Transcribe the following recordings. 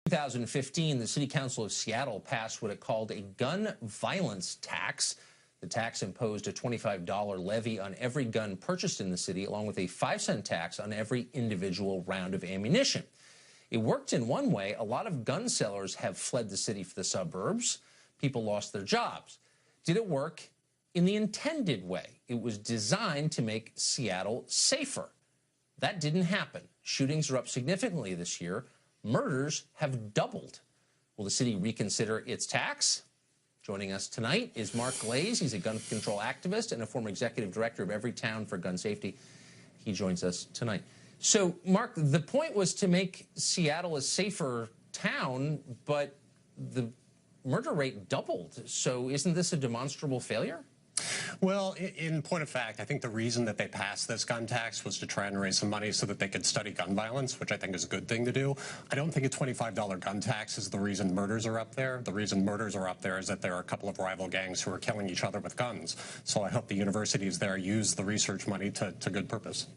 2015, the City Council of Seattle passed what it called a gun violence tax. The tax imposed a $25 levy on every gun purchased in the city, along with a 5-cent tax on every individual round of ammunition. It worked in one way. A lot of gun sellers have fled the city for the suburbs. People lost their jobs. Did it work in the intended way? It was designed to make Seattle safer. That didn't happen. Shootings are up significantly this year. Murders have doubled. Will the city reconsider its tax? Joining us tonight is Mark Glaze. He's a gun control activist and a former executive director of Everytown for Gun Safety. He joins us tonight. So, Mark, the point was to make Seattle a safer town, but the murder rate doubled. So isn't this a demonstrable failure? Well, in point of fact, I think the reason that they passed this gun tax was to try and raise some money so that they could study gun violence, which I think is a good thing to do. I don't think a $25 gun tax is the reason murders are up there. The reason murders are up there is that there are a couple of rival gangs who are killing each other with guns. So I hope the universities there use the research money to good purpose.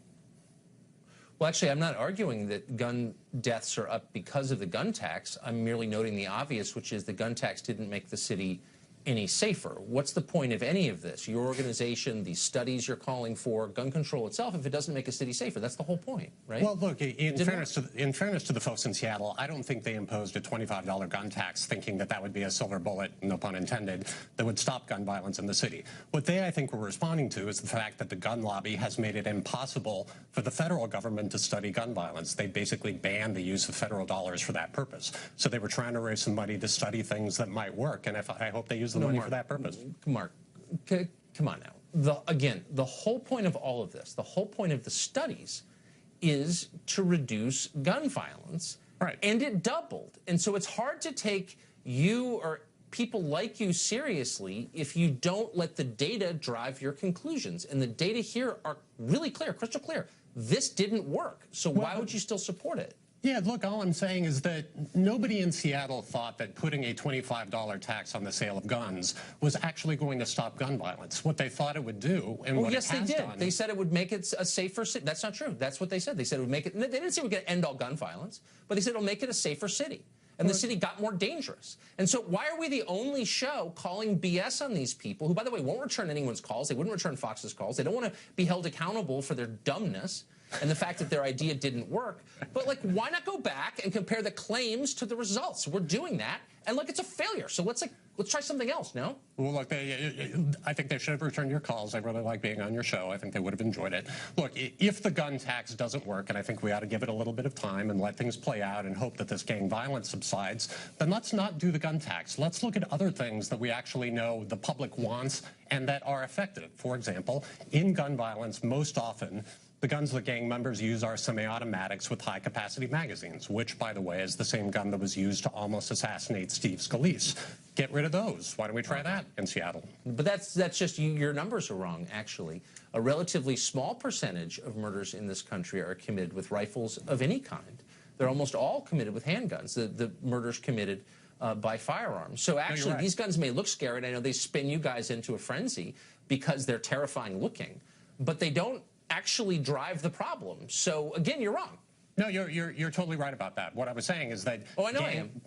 Well, actually, I'm not arguing that gun deaths are up because of the gun tax. I'm merely noting the obvious, which is the gun tax didn't make the city any safer. What's the point of any of this? Your organization, these studies you're calling for, gun control itself, if it doesn't make a city safer? That's the whole point, right? Well, look, in fairness to the folks in Seattle, I don't think they imposed a $25 gun tax thinking that that would be a silver bullet, no pun intended, that would stop gun violence in the city. What they, I think, were responding to is the fact that the gun lobby has made it impossible for the federal government to study gun violence. They basically banned the use of federal dollars for that purpose. So they were trying to raise some money to study things that might work, and I hope they use the money for that purpose. Mark, come on now. Again, the whole point of all of this, the whole point of the studies is to reduce gun violence, right? And it doubled. And so it's hard to take you or people like you seriously if you don't let the data drive your conclusions. And the data here are really clear, crystal clear. This didn't work. So why would you still support it? Yeah, look, all I'm saying is that nobody in Seattle thought that putting a $25 tax on the sale of guns was actually going to stop gun violence. What they thought it would do, and what yes, it has they did. done, they said it would make it a safer city. That's not true. That's what they said. They said it would make it. They didn't say it would end all gun violence, but they said it'll make it a safer city. And the city got more dangerous. And so why are we the only show calling BS on these people who, by the way, won't return anyone's calls? They wouldn't return Fox's calls. They don't want to be held accountable for their dumbness and the fact that their idea didn't work. But, like, why not go back and compare the claims to the results? We're doing that, and, look, it's a failure. So let's try something else, no? Well, look, I think they should have returned your calls. I really like being on your show. I think they would have enjoyed it. Look, if the gun tax doesn't work, and I think we ought to give it a little bit of time and let things play out and hope that this gang violence subsides, then let's not do the gun tax. Let's look at other things that we actually know the public wants and that are effective. For example, in gun violence, most often, the guns that gang members use are semi-automatics with high-capacity magazines, which, by the way, is the same gun that was used to almost assassinate Steve Scalise. Get rid of those. Why don't we try that in Seattle? But that's just your numbers are wrong, actually. A relatively small percentage of murders in this country are committed with rifles of any kind. They're almost all committed with handguns, the murders committed by firearms. So actually, right. These guns may look scary, and I know they spin you guys into a frenzy because they're terrifying looking, but they don't actually drive the problem. So again, you're wrong. No, you're totally right about that. What I was saying is that I know I am.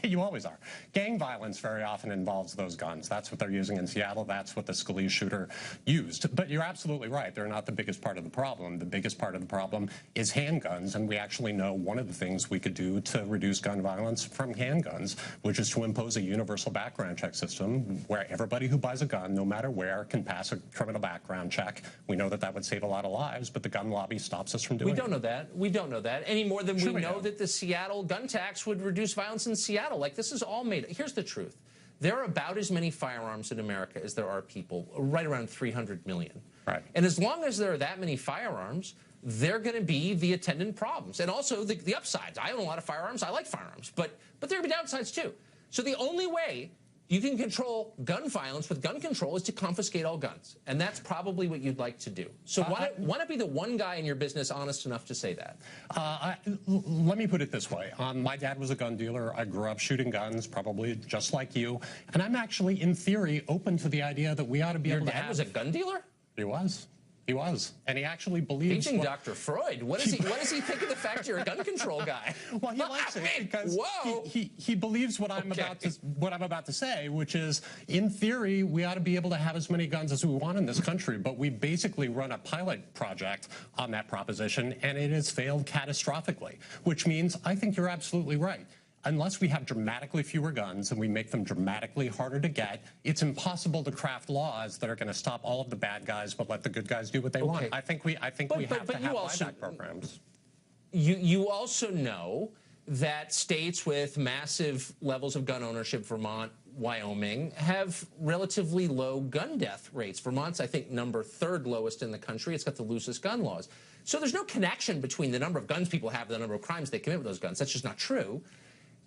You always are. Gang violence very often involves those guns. That's what they're using in Seattle. That's what the Scalise shooter used. But you're absolutely right. They're not the biggest part of the problem. The biggest part of the problem is handguns, and we actually know one of the things we could do to reduce gun violence from handguns, which is to impose a universal background check system where everybody who buys a gun, no matter where, can pass a criminal background check. We know that that would save a lot of lives, but the gun lobby stops us from doing it. We don't know that. We don't know that any more than we know that the Seattle gun tax would reduce violence in Seattle. Like, this is all made. Here's the truth. There are about as many firearms in America as there are people, right around 300 million. Right. And as long as there are that many firearms, they're going to be the attendant problems. And also the upsides. I own a lot of firearms. I like firearms. But there are downsides, too. So the only way you can control gun violence with gun control is to confiscate all guns. And that's probably what you'd like to do. So why not be the one guy in your business honest enough to say that? Let me put it this way. My dad was a gun dealer. I grew up shooting guns, probably just like you. And I'm actually, in theory, open to the idea that we ought to be able to have... Your dad was a gun dealer? He was. He was, and he actually believes. Paging Dr. Freud. What does he think of the fact you're a gun control guy? Well, he likes it because he believes what I'm about to say, which is, in theory, we ought to be able to have as many guns as we want in this country. But we basically run a pilot project on that proposition, and it has failed catastrophically. Which means I think you're absolutely right. Unless we have dramatically fewer guns and we make them dramatically harder to get, it's impossible to craft laws that are going to stop all of the bad guys but let the good guys do what they want. I think we have to have buyback programs. You also know that states with massive levels of gun ownership, Vermont, Wyoming, have relatively low gun death rates. Vermont's, I think, third lowest in the country. It's got the loosest gun laws. So there's no connection between the number of guns people have and the number of crimes they commit with those guns. That's just not true.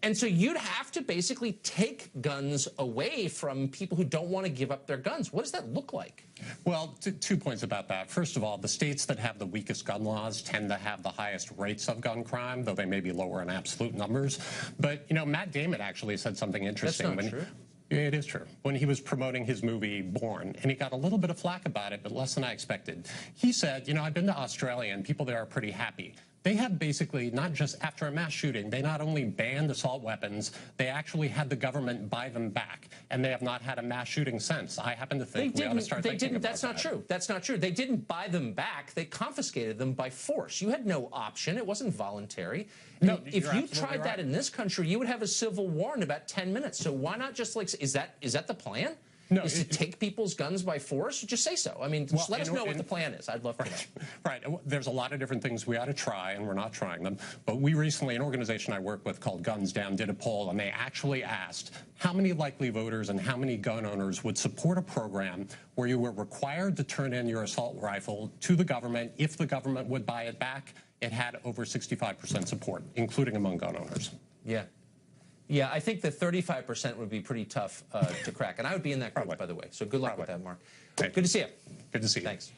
And so you'd have to basically take guns away from people who don't want to give up their guns. What does that look like? Well, 2 points about that. First of all, the states that have the weakest gun laws tend to have the highest rates of gun crime, though they may be lower in absolute numbers. But, you know, Matt Damon actually said something interesting. That's not true. It is true. When he was promoting his movie Born, and he got a little bit of flack about it, but less than I expected. He said, you know, I've been to Australia, and people there are pretty happy. They have basically, not just after a mass shooting, they not only banned assault weapons, they actually had the government buy them back. And they have not had a mass shooting since. I happen to think we ought to start thinking about that. That's not true. That's not true. They didn't buy them back. They confiscated them by force. You had no option. It wasn't voluntary. No, if you tried that in this country, you would have a civil war in about 10 minutes. So why not just, like, is that the plan? No, is to take people's guns by force? Just say so. I mean, just let us know what the plan is. I'd love to know. Right. There's a lot of different things we ought to try, and we're not trying them. But we recently, an organization I work with called Guns Down, did a poll, and they actually asked how many likely voters and how many gun owners would support a program where you were required to turn in your assault rifle to the government if the government would buy it back. It had over 65% support, including among gun owners. Yeah. Yeah, I think the 35% would be pretty tough to crack. And I would be in that group, by the way. So good luck with that, Mark. Hey. Good to see you. Good to see you. Thanks.